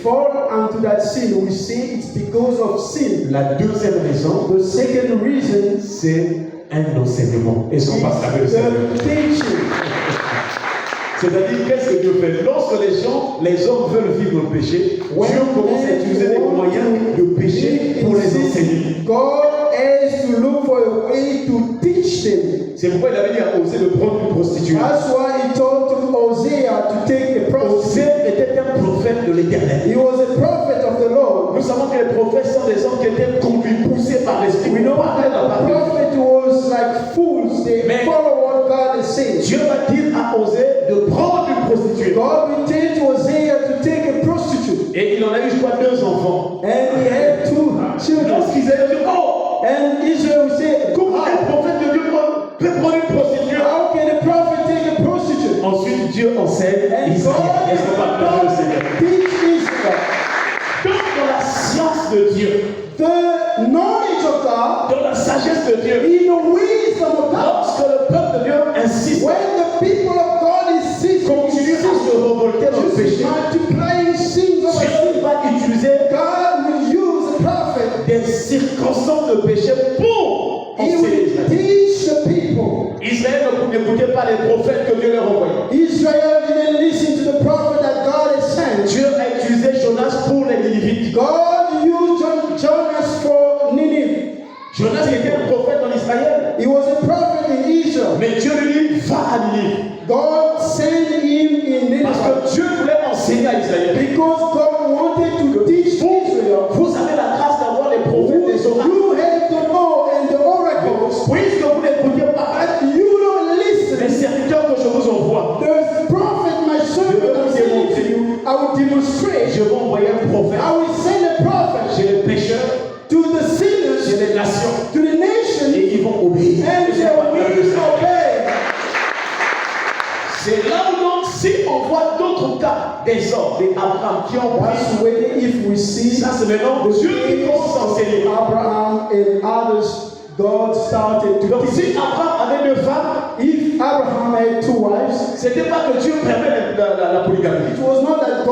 fall into that sin, we say it's because of sin. La deuxième raison, The second reason c'est un enseignement. Est-ce qu'on passe avec ça? the teaching. C'est-à-dire, qu'est-ce que Dieu fait? Lorsque les hommes veulent vivre le péché, Dieu commence à utiliser des moyens de péché pour les enseigner. God has to look for a way to teach them. C'est pourquoi il avait dit à Osée de prendre une prostituée. That's why he told to Hosea to take a prostitute. Osée était un prophète de l'Éternel. He was a prophet of the Lord. Nous savons que les prophètes sont des hommes qui étaient conduits, poussés par l'Esprit. We know that the prophet was like fools. They follow what God is saying. Dieu va dire à Osée de prendre une prostituée. God will tell to Hosea to take a prostitute. Et il en a eu, je crois, 2 enfants. And he had 2 children. Lorsqu'ils avaient dit, oh, And Israel said, comment un prophète de Dieu peut prendre une prostituée? how can a prophet take a prostitute? Ensuite, Dieu enseigne And Israël. Est-ce qu'on va parler au Seigneur? teach Israel. Donc, dans la science de Dieu, The knowledge of God, dans la sagesse de Dieu, in the wisdom of God, lorsque le peuple de Dieu insiste, when the people of God insist continue à se révolter dans le péché, multiplying sins over Dieu sin, va utiliser God will use a prophet. des circonstances de péché pour He enseigner will Israël. teach the people. Israël n'écoutait pas les prophètes que Dieu leur envoyait. Israel didn't listen to the prophet that God has sent. Dieu a utilisé Jonas pour les Ninivites. God used Jonas for Nineveh. Jonas était un prophète en Israël. He was a prophet in Israel. Mais Dieu lui dit, va à Ninive. God sent him in Parce Nineveh que Dieu voulait enseigner à Israël. because God wanted to teach Israel. Vous avez la grâce d'avoir les prophètes des oracles. You have the law and the oracles, Puisque vous n'écoutez pas but you don't les listen. serviteurs que je vous envoie, The prophet, my servant, I'm saying to you, I will demonstrate. je vais envoyer un prophète I will send a prophet chez les pécheurs, to the chez sinners, les nations, to the nation, et ils vont obéir. and they will obey. C'est là où donc, si on voit d'autres cas des hommes, des Abraham qui ont That's pris, when if we see ça c'est maintenant Dieu qui commence à enseigner. Abraham and others, God started to Donc teach. si Abraham avait 2 femmes, If Abraham had 2 wives, c'était pas que Dieu permet la polygamie. it was not that God